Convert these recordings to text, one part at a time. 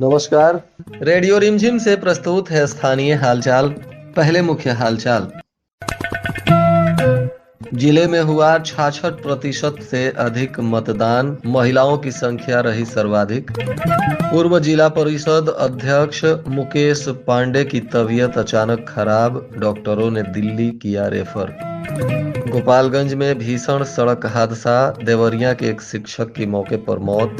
नमस्कार। रेडियो रिमझिम से प्रस्तुत है स्थानीय हालचाल। पहले मुख्य हालचाल। जिले में हुआ 66% से अधिक मतदान, महिलाओं की संख्या रही सर्वाधिक। पूर्व जिला परिषद अध्यक्ष मुकेश पांडे की तबीयत अचानक खराब, डॉक्टरों ने दिल्ली किया रेफर। गोपालगंज में भीषण सड़क हादसा, देवरिया के एक शिक्षक की मौके पर मौत।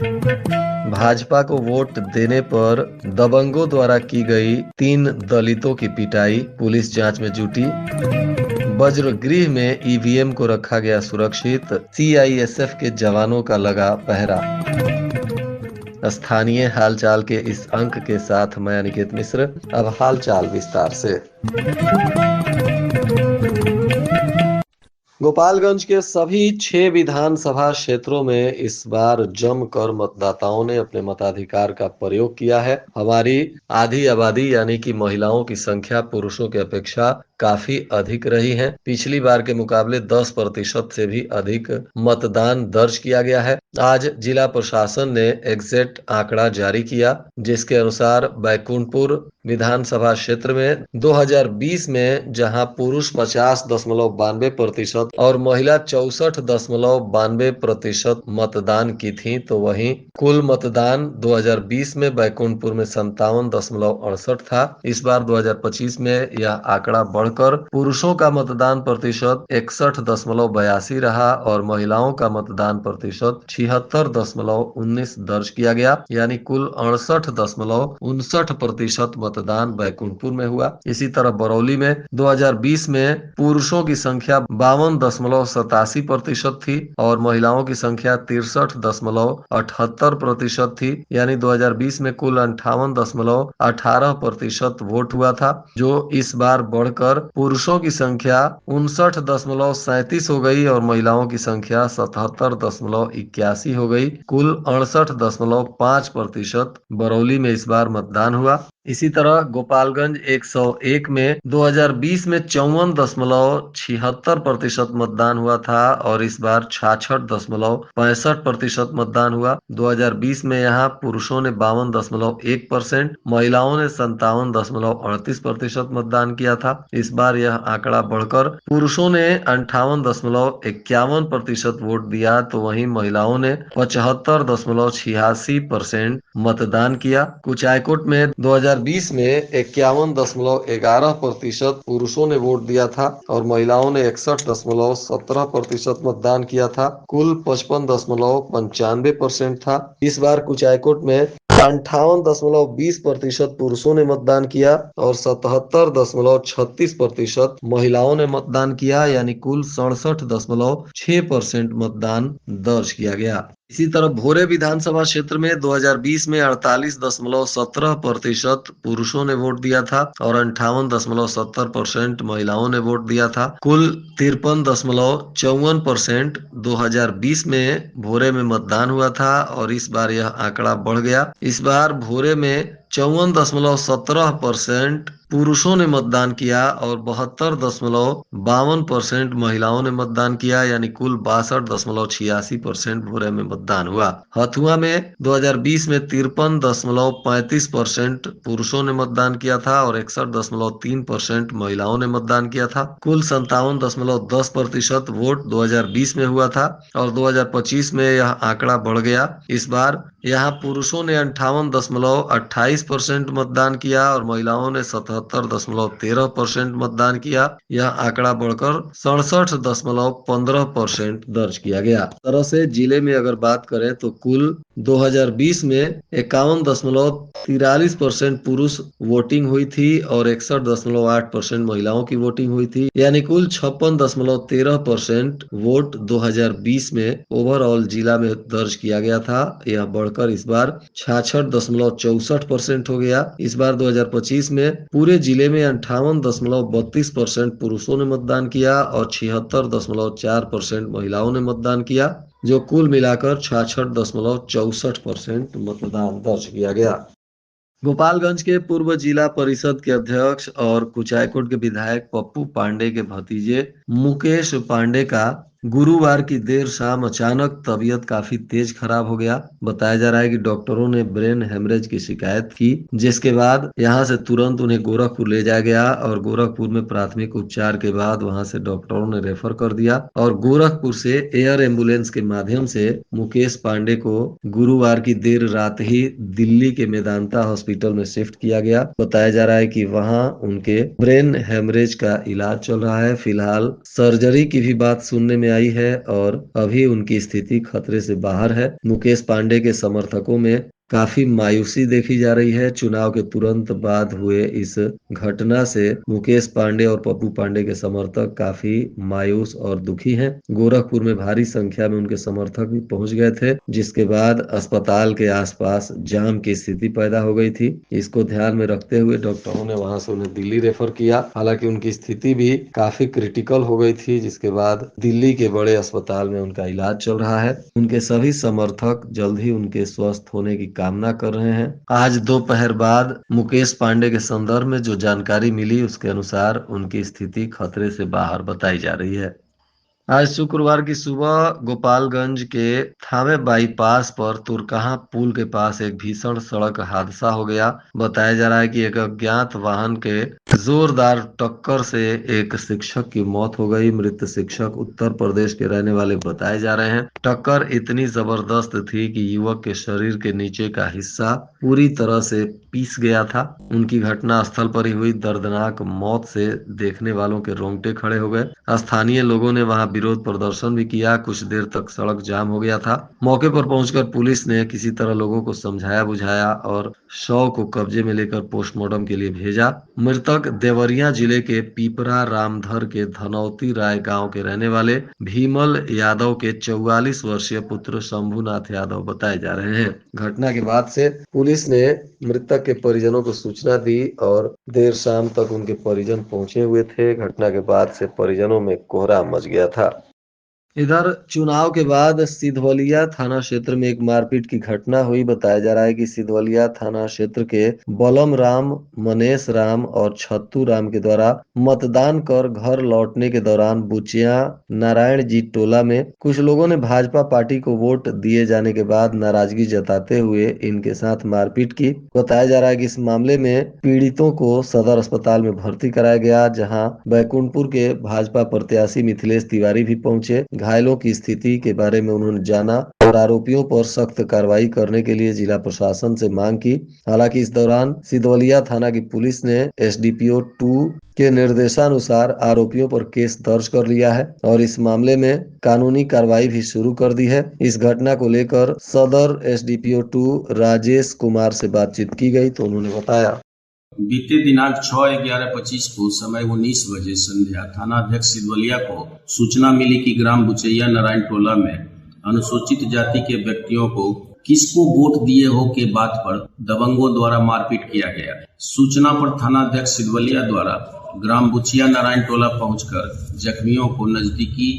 भाजपा को वोट देने पर दबंगों द्वारा की गई 3 दलितों की पिटाई, पुलिस जांच में जुटी। वज्रगृह में ईवीएम को रखा गया सुरक्षित, सीआईएसएफ के जवानों का लगा पहरा। स्थानीय हालचाल के इस अंक के साथ मैं अनिकेत मिश्र। अब हालचाल विस्तार से। गोपालगंज के सभी 6 विधानसभा क्षेत्रों में इस बार जमकर मतदाताओं ने अपने मताधिकार का प्रयोग किया है। हमारी आधी आबादी यानी कि महिलाओं की संख्या पुरुषों की अपेक्षा काफी अधिक रही है। पिछली बार के मुकाबले 10% से भी अधिक मतदान दर्ज किया गया है। आज जिला प्रशासन ने एग्जैक्ट आंकड़ा जारी किया, जिसके अनुसार बैकुंठपुर विधानसभा क्षेत्र में 2020 में जहां पुरुष 50.92% और महिला 64.92% मतदान की थी, तो वहीं कुल मतदान 2020 में बैकुंठपुर में 57.68 था। इस बार 2025 में यह आंकड़ा बढ़कर पुरुषों का मतदान प्रतिशत 61.82 रहा और महिलाओं का मतदान प्रतिशत 76.19 दर्ज किया गया, यानी कुल 68.59% मतदान बैकुंठपुर में हुआ। इसी तरह बरौली में 2020 में पुरुषों की संख्या 52.87% थी और महिलाओं की संख्या 63.78% थी, यानी 2020 में कुल 58.18% वोट हुआ था, जो इस बार बढ़कर पुरुषों की संख्या 59.37 हो गई और महिलाओं की संख्या 77.81 हो गई। कुल 68.5% बरौली में इस बार मतदान हुआ। इसी तरह गोपालगंज 101 में 2020 में 54.76% मतदान हुआ था और इस बार 66.65% मतदान हुआ। 2020 में यहाँ पुरुषों ने 52.1%, महिलाओं ने 57.38% मतदान किया था। इस बार यह आंकड़ा बढ़कर पुरुषों ने 58.51% वोट दिया, तो वहीं महिलाओं ने 75.86% मतदान किया। कुचायकोट में 2020 में 51.11% पुरुषों ने वोट दिया था और महिलाओं ने 61.17% मतदान किया था। कुल 55.95% था। इस बार कुचायकोट में 58.20% पुरुषों ने मतदान किया और 77.36% महिलाओं ने मतदान किया, यानी कुल 67.6% मतदान दर्ज किया गया। इसी तरह भोरे विधानसभा क्षेत्र में 2020 में 48.17% पुरुषों ने वोट दिया था और 58.70% महिलाओं ने वोट दिया था। कुल 53.54% 2020 में भोरे में मतदान हुआ था और इस बार यह आंकड़ा बढ़ गया। इस बार भोरे में 54.17% पुरुषों ने मतदान किया और 72.52% महिलाओं ने मतदान किया, यानी कुल 62.86% भोरे में मतदान हुआ। हथुआ में 2020 में 53.35% पुरुषों ने मतदान किया था और 61.3% महिलाओं ने मतदान किया था। कुल 57.10% वोट 2020 में हुआ था और 2025 में यह आंकड़ा बढ़ गया। इस बार यहाँ पुरुषों ने 58.28% मतदान किया और महिलाओं ने 77.13% मतदान किया। यह आंकड़ा बढ़कर 67.15% दर्ज किया गया। इस तरह से जिले में अगर बात करें तो कुल 2020 में 51.43% पुरुष वोटिंग हुई थी और 61.8% महिलाओं की वोटिंग हुई थी, यानी कुल 56.13% वोट 2020 में ओवरऑल जिला में दर्ज किया गया था। यह बढ़कर इस बार 66.64% हो गया। इस बार 2025 में पूरे जिले में 58.32% पुरुषों ने मतदान किया और 76.4% महिलाओं ने मतदान किया, जो कुल मिलाकर 66.64% मतदान दर्ज किया गया। गोपालगंज के पूर्व जिला परिषद के अध्यक्ष और कुचायकोट के विधायक पप्पू पांडे के भतीजे मुकेश पांडे का गुरुवार की देर शाम अचानक तबीयत काफी तेज खराब हो गया। बताया जा रहा है कि डॉक्टरों ने ब्रेन हेमरेज की शिकायत की, जिसके बाद यहां से तुरंत उन्हें गोरखपुर ले जाया गया और गोरखपुर में प्राथमिक उपचार के बाद वहां से डॉक्टरों ने रेफर कर दिया और गोरखपुर से एयर एम्बुलेंस के माध्यम से मुकेश पांडे को गुरुवार की देर रात ही दिल्ली के मेदांता हॉस्पिटल में शिफ्ट किया गया। बताया जा रहा है कि वहां उनके ब्रेन हेमरेज का इलाज चल रहा है। फिलहाल सर्जरी की भी बात सुनने में आई है और अभी उनकी स्थिति खतरे से बाहर है। मुकेश पांडे के समर्थकों में काफी मायूसी देखी जा रही है। चुनाव के तुरंत बाद हुए इस घटना से मुकेश पांडे और पप्पू पांडे के समर्थक काफी मायूस और दुखी हैं। गोरखपुर में भारी संख्या में उनके समर्थक भी पहुंच गए थे, जिसके बाद अस्पताल के आसपास जाम की स्थिति पैदा हो गई थी। इसको ध्यान में रखते हुए डॉक्टरों ने वहां से उन्हें दिल्ली रेफर किया। हालांकि उनकी स्थिति भी काफी क्रिटिकल हो गई थी, जिसके बाद दिल्ली के बड़े अस्पताल में उनका इलाज चल रहा है। उनके सभी समर्थक जल्द ही उनके स्वस्थ होने की कामना कर रहे हैं। आज दोपहर बाद मुकेश पांडे के संदर्भ में जो जानकारी मिली उसके अनुसार उनकी स्थिति खतरे से बाहर बताई जा रही है। आज शुक्रवार की सुबह गोपालगंज के थावे बाईपास पर तुरकहां पुल के पास एक भीषण सड़क हादसा हो गया। बताया जा रहा है कि एक अज्ञात वाहन के जोरदार टक्कर से एक शिक्षक की मौत हो गई। मृत शिक्षक उत्तर प्रदेश के रहने वाले बताए जा रहे हैं। टक्कर इतनी जबरदस्त थी कि युवक के शरीर के नीचे का हिस्सा पूरी तरह से पीस गया था। उनकी घटना स्थल पर ही हुई दर्दनाक मौत से देखने वालों के रोंगटे खड़े हो गए। स्थानीय लोगों ने वहां विरोध प्रदर्शन भी किया। कुछ देर तक सड़क जाम हो गया था। मौके पर पहुंचकर पुलिस ने किसी तरह लोगों को समझाया बुझाया और शव को कब्जे में लेकर पोस्टमार्टम के लिए भेजा। मृतक देवरिया जिले के पीपरा रामधर के धनौती राय गांव के रहने वाले भीमल यादव के 44 वर्षीय पुत्र शंभुनाथ यादव बताए जा रहे हैं। घटना के बाद से पुलिस ने मृतक के परिजनों को सूचना दी और देर शाम तक उनके परिजन पहुंचे हुए थे। घटना के बाद से परिजनों में कोहराम मच गया था। इधर चुनाव के बाद सिधवलिया थाना क्षेत्र में एक मारपीट की घटना हुई। बताया जा रहा है कि सिधवलिया थाना क्षेत्र के बलम राम, मनेश राम और छत्तू राम के द्वारा मतदान कर घर लौटने के दौरान बुचिया नारायण जी टोला में कुछ लोगों ने भाजपा पार्टी को वोट दिए जाने के बाद नाराजगी जताते हुए इनके साथ मारपीट की। बताया जा रहा है कि इस मामले में पीड़ितों को सदर अस्पताल में भर्ती कराया गया, जहां बैकुंठपुर के भाजपा प्रत्याशी मिथिलेश तिवारी भी पहुंचे। घायलों की स्थिति के बारे में उन्होंने जाना और आरोपियों पर सख्त कार्रवाई करने के लिए जिला प्रशासन से मांग की। हालांकि इस दौरान सिधवलिया थाना की पुलिस ने एसडीपीओ 2 के निर्देशानुसार आरोपियों पर केस दर्ज कर लिया है और इस मामले में कानूनी कार्रवाई भी शुरू कर दी है। इस घटना को लेकर सदर एसडीपीओ 2 राजेश कुमार से बातचीत की गई तो उन्होंने बताया। बीते दिनांक 6/11/25 को समय 19 बजे संध्या थानाध्यक्ष सिधवलिया को सूचना मिली कि ग्राम बुचैया नारायण टोला में अनुसूचित जाति के व्यक्तियों को किसको वोट दिए हो के बात पर दबंगों द्वारा मारपीट किया गया। सूचना पर थानाध्यक्ष सिधवलिया द्वारा ग्राम बुचिया नारायण टोला पहुंचकर जख्मियों को नजदीकी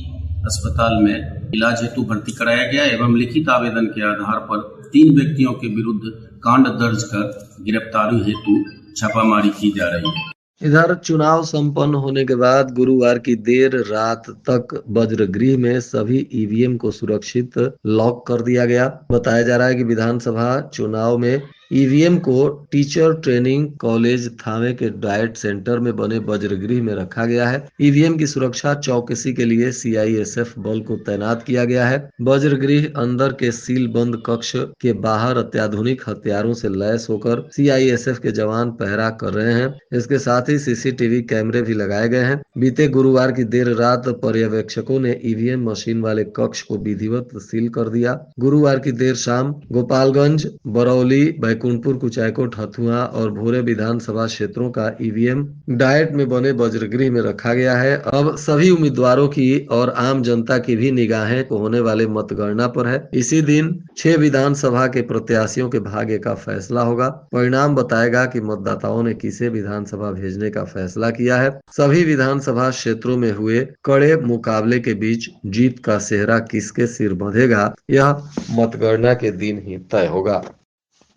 अस्पताल में इलाज हेतु भर्ती कराया गया एवं लिखित आवेदन के आधार पर 3 व्यक्तियों के विरुद्ध कांड दर्ज कर गिरफ्तारी हेतु छापामारी की जा रही है। इधर चुनाव संपन्न होने के बाद गुरुवार की देर रात तक वज्रगृह में सभी ईवीएम को सुरक्षित लॉक कर दिया गया। बताया जा रहा है कि विधानसभा चुनाव में ईवीएम को टीचर ट्रेनिंग कॉलेज थावे के डाइट सेंटर में बने वज्रगृह में रखा गया है। ईवीएम की सुरक्षा चौकसी के लिए सीआईएसएफ बल को तैनात किया गया है। वज्रगृह अंदर के सील बंद कक्ष के बाहर अत्याधुनिक हथियारों से लैस होकर सीआईएसएफ के जवान पहरा कर रहे हैं। इसके साथ ही सीसीटीवी कैमरे भी लगाए गए हैं। बीते गुरुवार की देर रात पर्यवेक्षकों ने ईवीएम मशीन वाले कक्ष को विधिवत सील कर दिया। गुरुवार की देर शाम गोपालगंज, बरौली, बैकुंठपुर, कुचायकोट, हथुआ और भोरे विधानसभा क्षेत्रों का ईवीएम डाइट में बने वज्रगृह में रखा गया है। अब सभी उम्मीदवारों की और आम जनता की भी निगाहें होने वाले मतगणना पर है। इसी दिन 6 विधानसभा के प्रत्याशियों के भाग्य का फैसला होगा। परिणाम बताएगा कि मतदाताओं ने किसे विधानसभा भेजने का फैसला किया है। सभी विधानसभा क्षेत्रों में हुए कड़े मुकाबले के बीच जीत का सेहरा किसके सिर बंधेगा, यह मतगणना के दिन ही तय होगा।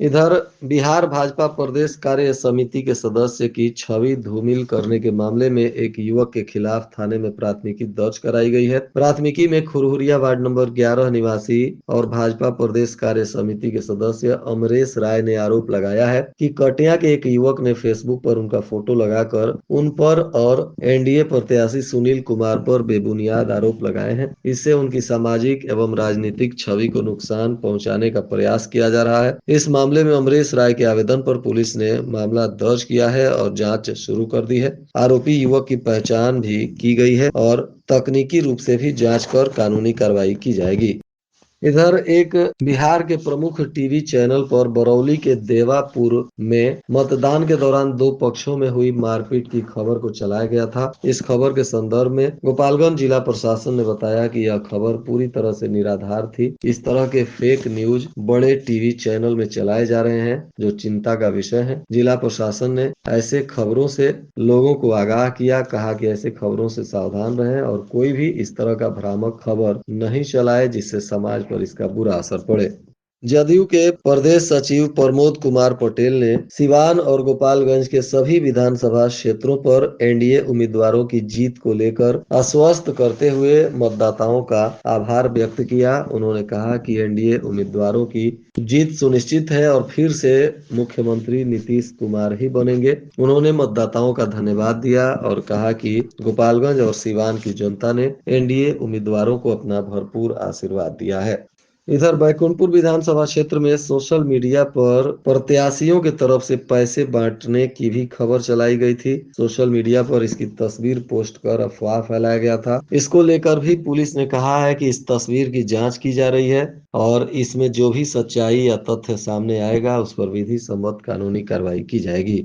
इधर बिहार भाजपा प्रदेश कार्य समिति के सदस्य की छवि धूमिल करने के मामले में एक युवक के खिलाफ थाने में प्राथमिकी दर्ज कराई गई है। प्राथमिकी में खुरहुरिया वार्ड नंबर 11 निवासी और भाजपा प्रदेश कार्य समिति के सदस्य अमरेश राय ने आरोप लगाया है कि कटिया के एक युवक ने फेसबुक पर उनका फोटो लगाकर उन पर और एनडीए प्रत्याशी सुनील कुमार पर बेबुनियाद आरोप लगाए हैं। इससे उनकी सामाजिक एवं राजनीतिक छवि को नुकसान पहुंचाने का प्रयास किया जा रहा है। इस मामले में अमरेश राय के आवेदन पर पुलिस ने मामला दर्ज किया है और जांच शुरू कर दी है। आरोपी युवक की पहचान भी की गई है और तकनीकी रूप से भी जांच कर कानूनी कार्रवाई की जाएगी। इधर एक बिहार के प्रमुख टीवी चैनल पर बरौली के देवापुर में मतदान के दौरान दो पक्षों में हुई मारपीट की खबर को चलाया गया था। इस खबर के संदर्भ में गोपालगंज जिला प्रशासन ने बताया कि यह खबर पूरी तरह से निराधार थी। इस तरह के फेक न्यूज बड़े टीवी चैनल में चलाए जा रहे हैं, जो चिंता का विषय है। जिला प्रशासन ने ऐसे खबरों से लोगों को आगाह किया, कहा कि ऐसे खबरों से सावधान रहें और कोई भी इस तरह का भ्रामक खबर नहीं चलाए जिससे समाज पर इसका बुरा असर पड़े। जदयू के प्रदेश सचिव प्रमोद कुमार पटेल ने सिवान और गोपालगंज के सभी विधानसभा क्षेत्रों पर एनडीए उम्मीदवारों की जीत को लेकर आश्वस्त करते हुए मतदाताओं का आभार व्यक्त किया। उन्होंने कहा कि एनडीए उम्मीदवारों की जीत सुनिश्चित है और फिर से मुख्यमंत्री नीतीश कुमार ही बनेंगे। उन्होंने मतदाताओं का धन्यवाद दिया और कहा कि गोपालगंज और सिवान की जनता ने एनडीए उम्मीदवारों को अपना भरपूर आशीर्वाद दिया है। इधर बैकुंठपुर विधानसभा क्षेत्र में सोशल मीडिया पर प्रत्याशियों की तरफ से पैसे बांटने की भी खबर चलाई गई थी। सोशल मीडिया पर इसकी तस्वीर पोस्ट कर अफवाह फैलाया गया था। इसको लेकर भी पुलिस ने कहा है कि इस तस्वीर की जांच की जा रही है और इसमें जो भी सच्चाई या तथ्य सामने आएगा उस पर विधि सम्मत कानूनी कार्रवाई की जाएगी।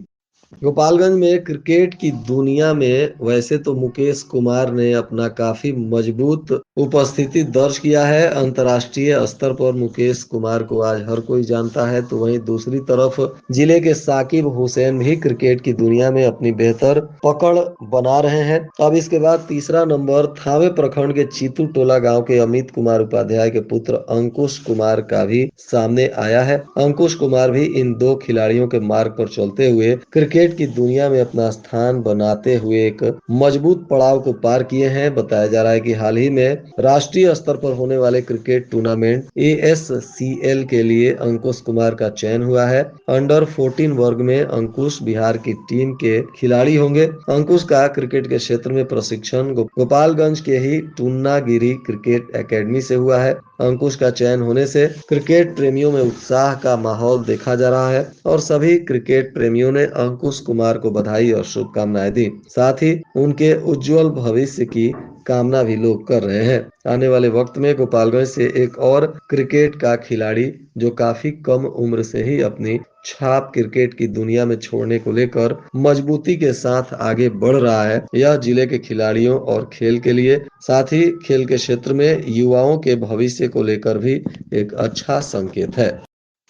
गोपालगंज में क्रिकेट की दुनिया में वैसे तो मुकेश कुमार ने अपना काफी मजबूत उपस्थिति दर्ज किया है। अंतर्राष्ट्रीय स्तर पर मुकेश कुमार को आज हर कोई जानता है, तो वहीं दूसरी तरफ जिले के साकिब हुसैन भी क्रिकेट की दुनिया में अपनी बेहतर पकड़ बना रहे हैं। अब इसके बाद तीसरा नंबर थावे प्रखंड के चीतू टोला गांव के अमित कुमार उपाध्याय के पुत्र अंकुश कुमार का भी सामने आया है। अंकुश कुमार भी इन दो खिलाड़ियों के मार्ग पर चलते हुए क्रिकेट की दुनिया में अपना स्थान बनाते हुए एक मजबूत पड़ाव को पार किए हैं। बताया जा रहा है कि हाल ही में राष्ट्रीय स्तर पर होने वाले क्रिकेट टूर्नामेंट ASCL के लिए अंकुश कुमार का चयन हुआ है। अंडर 14 वर्ग में अंकुश बिहार की टीम के खिलाड़ी होंगे। अंकुश का क्रिकेट के क्षेत्र में प्रशिक्षण गोपालगंज के ही टून्नागिरी क्रिकेट एकेडमी से हुआ है। अंकुश का चयन होने से क्रिकेट प्रेमियों में उत्साह का माहौल देखा जा रहा है और सभी क्रिकेट प्रेमियों ने अंकुश कुमार को बधाई और शुभकामनाएं दी। साथ ही उनके उज्जवल भविष्य की कामना भी लोग कर रहे हैं। आने वाले वक्त में गोपालगंज से एक और क्रिकेट का खिलाड़ी जो काफी कम उम्र से ही अपनी छाप क्रिकेट की दुनिया में छोड़ने को लेकर मजबूती के साथ आगे बढ़ रहा है। यह जिले के खिलाड़ियों और खेल के लिए, साथ ही खेल के क्षेत्र में युवाओं के भविष्य को लेकर भी एक अच्छा संकेत है।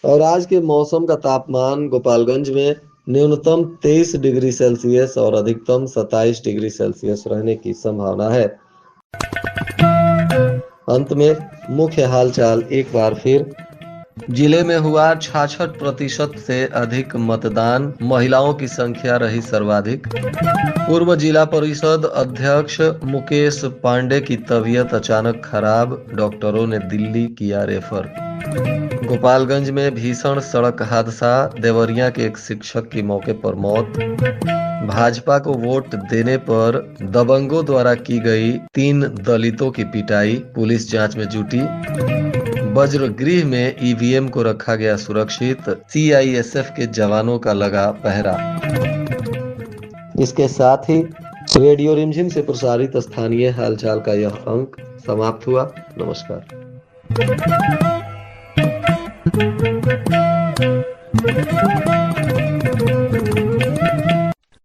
और आज के मौसम का तापमान गोपालगंज में न्यूनतम 23 डिग्री सेल्सियस और अधिकतम 27 डिग्री सेल्सियस रहने की संभावना है। अंत में मुख्य हालचाल एक बार फिर। जिले में हुआ 66% से अधिक मतदान, महिलाओं की संख्या रही सर्वाधिक। पूर्व जिला परिषद अध्यक्ष मुकेश पांडे की तबीयत अचानक खराब, डॉक्टरों ने दिल्ली किया रेफर। गोपालगंज में भीषण सड़क हादसा, देवरिया के एक शिक्षक की मौके पर मौत। भाजपा को वोट देने पर दबंगों द्वारा की गई 3 दलितों की पिटाई, पुलिस जांच में जुटी। वज्रगृह में ईवीएम को रखा गया सुरक्षित, CISF के जवानों का लगा पहरा। इसके साथ ही रेडियो रिमझिम से प्रसारित स्थानीय हालचाल का यह अंक समाप्त हुआ। नमस्कार।